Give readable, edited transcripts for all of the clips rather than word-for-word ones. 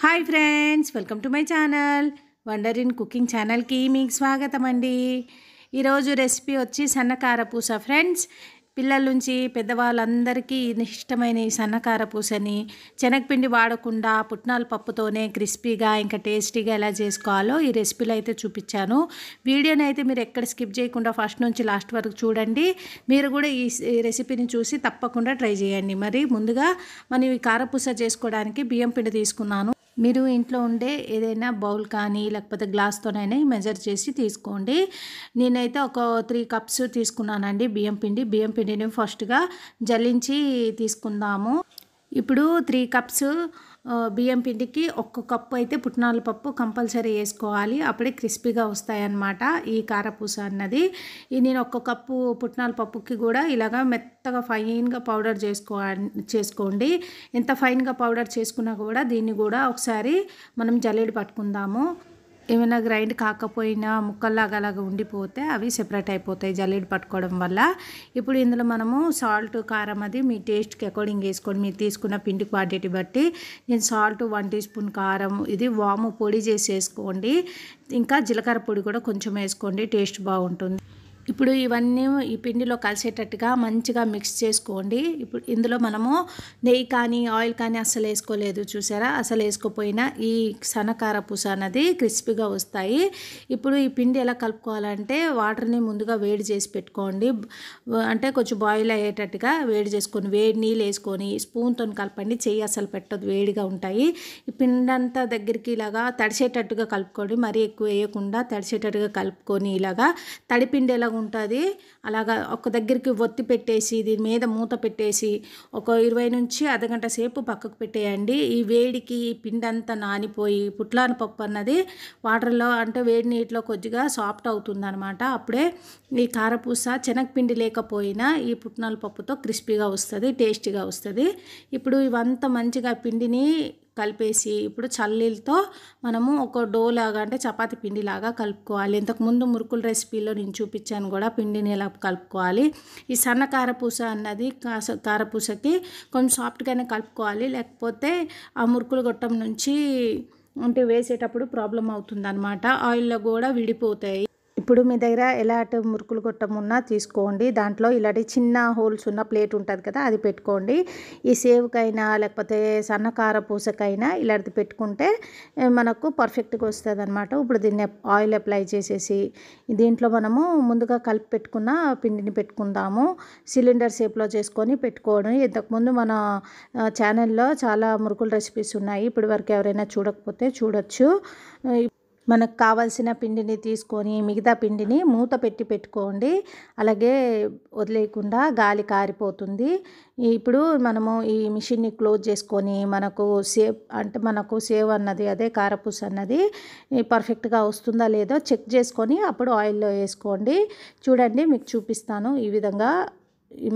Hi friends, welcome to my channel wonder in cooking ఛానల్కి మీకు స్వాగతం అండి. ఈరోజు రెసిపీ వచ్చి సన్నకార పూస ఫ్రెండ్స్. పిల్లల నుంచి పెద్దవాళ్ళందరికీ ఇష్టమైన ఈ సన్నకార పూసని శనగపిండి వాడకుండా పుట్నాల పప్పుతోనే క్రిస్పీగా ఇంకా టేస్టీగా ఎలా చేసుకోవాలో ఈ రెసిపీలో అయితే చూపించాను. వీడియోని అయితే మీరు ఎక్కడ స్కిప్ చేయకుండా ఫస్ట్ నుంచి లాస్ట్ వరకు చూడండి. మీరు కూడా ఈ రెసిపీని చూసి తప్పకుండా ట్రై చేయండి. మరి ముందుగా మనం ఈ కారపూస చేసుకోవడానికి బియ్యం పిండి తీసుకున్నాను. మీరు ఇంట్లో ఉండే ఏదైనా బౌల్ కానీ లేకపోతే గ్లాస్తోనైనా మెజర్ చేసి తీసుకోండి. నేనైతే ఒక 3 కప్స్ తీసుకున్నానండి బియ్యం పిండిని ఫస్ట్గా జల్లించి తీసుకుందాము. ఇప్పుడు 3 కప్స్ బియ్యం పిండికి 1 కప్పు అయితే పుట్నాల పప్పు కంపల్సరీ వేసుకోవాలి. అప్పుడే క్రిస్పీగా వస్తాయన్నమాట ఈ కారపూస అన్నది. నేను 1 కప్పు పుట్నాల పప్పుకి కూడా ఇలాగా మెత్తగా ఫైన్గా పౌడర్ చేసుకోండి. ఎంత ఫైన్గా పౌడర్ చేసుకున్నా కూడా దీన్ని కూడా ఒకసారి మనం జల్లెడ పట్టుకుందాము. ఏమైనా గ్రైండ్ కాకపోయినా ముక్కల్లాగా అలాగా ఉండిపోతే అవి సెపరేట్ అయిపోతాయి జల్లెడ పట్టుకోవడం వల్ల. ఇప్పుడు ఇందులో మనము సాల్ట్, కారం అది మీ టేస్ట్కి అకార్డింగ్ వేసుకోండి. మీరు తీసుకున్న పిండి క్వాంటిటీ బట్టి. నేను సాల్ట్ 1 టీ స్పూన్, కారం, ఇది వాము పొడి చేసి వేసుకోండి. ఇంకా జీలకర్ర పొడి కూడా కొంచెం వేసుకోండి, టేస్ట్ బాగుంటుంది. ఇప్పుడు ఇవన్నీ ఈ పిండిలో కలిసేటట్టుగా మంచిగా మిక్స్ చేసుకోండి. ఇప్పుడు ఇందులో మనము నెయ్యి కానీ ఆయిల్ కానీ అస్సలు వేసుకోలేదు, చూసారా? అసలు వేసుకోపోయినా ఈ సన్నకార పూస అన్నది క్రిస్పీగా వస్తాయి. ఇప్పుడు ఈ పిండి ఎలా కలుపుకోవాలంటే వాటర్ని ముందుగా వేడి చేసి పెట్టుకోండి. అంటే కొంచెం బాయిల్ అయ్యేటట్టుగా వేడి చేసుకొని వేడి నీళ్ళు వేసుకొని స్పూన్తో కలపండి. చెయ్యి అసలు పెట్టదు, వేడిగా ఉంటాయి. ఈ పిండి అంతా దగ్గరికి ఇలాగా తడిసేటట్టుగా కలుపుకోండి. మరీ ఎక్కువ వేయకుండా తడిసేటట్టుగా కలుపుకొని ఇలాగా తడిపిండి ఎలా ఉంటుంది అలాగా ఒక దగ్గరికి ఒత్తి పెట్టేసి దీని మీద మూత పెట్టేసి ఒక 20 నుంచి అర్ధగంట సేపు పక్కకు పెట్టేయండి. ఈ వేడికి పిండి అంతా నానిపోయి పుట్లాన పప్పు అన్నది వాటర్లో అంటే వేడి నీటిలో కొద్దిగా సాఫ్ట్ అవుతుంది అనమాట. అప్పుడే ఈ కారపూస శనగపిండి లేకపోయినా ఈ పుట్నాల పప్పుతో క్రిస్పీగా వస్తుంది, టేస్టీగా వస్తుంది. ఇప్పుడు ఇవంతా మంచిగా పిండిని కలిపేసి ఇప్పుడు చల్లీలతో మనము ఒక డో లాగా అంటే చపాతి పిండిలాగా కలుపుకోవాలి. ఇంతకుముందు మురుకుల రెసిపీలో నేను చూపించాను కూడా పిండిని ఎలా కలుపుకోవాలి. ఈ సన్న కారపూస అన్నది కారపూసకి కొంచెం సాఫ్ట్గానే కలుపుకోవాలి, లేకపోతే ఆ మురుకులు గొట్టం నుంచి అంటే వేసేటప్పుడు ప్రాబ్లం అవుతుంది అనమాట. ఆయిల్లో కూడా విడిపోతాయి. ఇప్పుడు మీ దగ్గర ఎలాంటి మురుకులు గొట్టం ఉన్నా తీసుకోండి. దాంట్లో ఇలాంటి చిన్న హోల్స్ ఉన్న ప్లేట్ ఉంటుంది కదా, అది పెట్టుకోండి. ఈ సేవ్కైనా లేకపోతే సన్నకార పూసకైనా ఇలాంటిది పెట్టుకుంటే మనకు పర్ఫెక్ట్గా వస్తుంది అనమాట. ఇప్పుడు దీన్ని ఆయిల్ అప్లై చేసేసి దీంట్లో మనము ముందుగా కలిపి పెట్టుకున్న పిండిని పెట్టుకుందాము. సిలిండర్ షేప్లో చేసుకొని పెట్టుకోవడం. ఇంతకుముందు మన ఛానల్లో చాలా మురుకుల రెసిపీస్ ఉన్నాయి, ఇప్పటి వరకు ఎవరైనా చూడకపోతే చూడొచ్చు. మనకు కావాల్సిన పిండిని తీసుకొని మిగతా పిండిని మూత పెట్టుకోండి. అలాగే వదిలేయకుండా గాలి కారిపోతుంది. ఇప్పుడు మనము ఈ మిషన్ని క్లోజ్ చేసుకొని మనకు సేవ్ అన్నది అదే కారపూస అన్నది పర్ఫెక్ట్గా వస్తుందా లేదో చెక్ చేసుకొని అప్పుడు ఆయిల్లో వేసుకోండి. చూడండి, మీకు చూపిస్తాను. ఈ విధంగా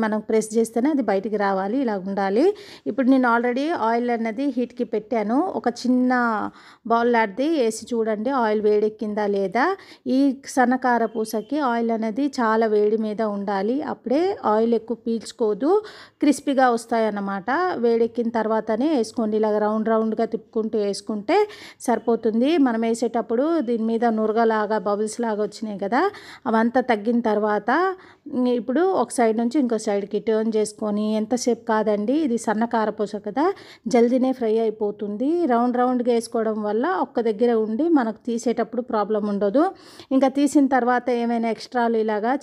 మనం ప్రెస్ చేస్తేనే అది బయటికి రావాలి, ఇలా ఉండాలి. ఇప్పుడు నేను ఆల్రెడీ ఆయిల్ అన్నది హీట్కి పెట్టాను. ఒక చిన్న బౌల్ లాంటిది వేసి చూడండి ఆయిల్ వేడెక్కిందా లేదా. ఈ సన్నకార పూసకి ఆయిల్ అనేది చాలా వేడి మీద ఉండాలి, అప్పుడే ఆయిల్ ఎక్కువ పీల్చుకోదు, క్రిస్పీగా వస్తాయి అన్నమాట. వేడెక్కిన తర్వాతనే వేసుకోండి. ఇలాగ రౌండ్గా తిప్పుకుంటూ వేసుకుంటే సరిపోతుంది. మనం వేసేటప్పుడు దీని మీద నురగలాగా బబుల్స్ లాగా వచ్చినాయి కదా, అవంతా తగ్గిన తర్వాత ఇప్పుడు ఒక సైడ్ నుంచి ఇంకో సైడ్కి టర్న్ చేసుకొని, ఎంతసేపు కాదండి, ఇది సన్న కారపూస కదా, జల్దీనే ఫ్రై అయిపోతుంది. రౌండ్గా వేసుకోవడం వల్ల ఒక్క దగ్గర ఉండి మనకు తీసేటప్పుడు ప్రాబ్లం ఉండదు. ఇంకా తీసిన తర్వాత ఏమైనా ఎక్స్ట్రాలు ఇలాగా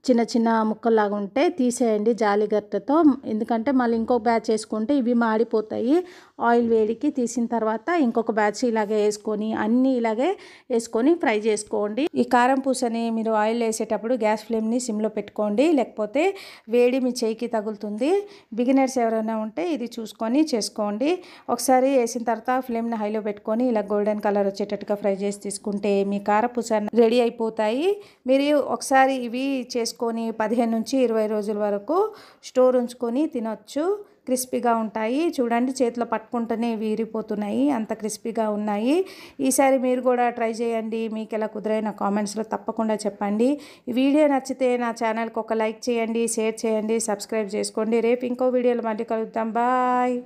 చిన్న ముక్కల్లాగా ఉంటే తీసేయండి జాలిగట్టతో. ఎందుకంటే మళ్ళీ ఇంకొక బ్యాచ్ వేసుకుంటే ఇవి మాడిపోతాయి. ఆయిల్ వేడికి తీసిన తర్వాత ఇంకొక బ్యాచ్ ఇలాగే వేసుకొని అన్నీ ఇలాగే వేసుకొని ఫ్రై చేసుకోండి. ఈ కారం పూసని మీరు ఆయిల్ వేసేటప్పుడు గ్యాస్ ఫ్లేమ్ని సిమ్లో పెట్టుకోండి, లేకపోతే వేడి మీ చేయికి తగులుతుంది. బిగినర్స్ ఎవరైనా ఉంటే ఇది చూసుకొని చేసుకోండి. ఒకసారి వేసిన తర్వాత ఫ్లేమ్ని హైలో పెట్టుకొని ఇలా గోల్డెన్ కలర్ వచ్చేటట్టుగా ఫ్రై చేసి తీసుకుంటే మీ కారపూస రెడీ అయిపోతాయి. మీరు ఒకసారి ఇవి చేసుకొని 15 నుంచి 20 రోజుల వరకు స్టోర్ ఉంచుకొని తినొచ్చు. క్రిస్పీగా ఉంటాయి. చూడండి, చేతిలో పట్టుకుంటేనే వీరిపోతున్నాయి, అంత క్రిస్పీగా ఉన్నాయి. ఈసారి మీరు కూడా ట్రై చేయండి. మీకు ఎలా కుదిరాయి నా కామెంట్స్లో తప్పకుండా చెప్పండి. ఈ వీడియో నచ్చితే నా ఛానల్కి ఒక లైక్ చేయండి, షేర్ చేయండి, సబ్స్క్రైబ్ చేసుకోండి. రేపు ఇంకో వీడియోలో మళ్ళీ కలుద్దాం. బాయ్.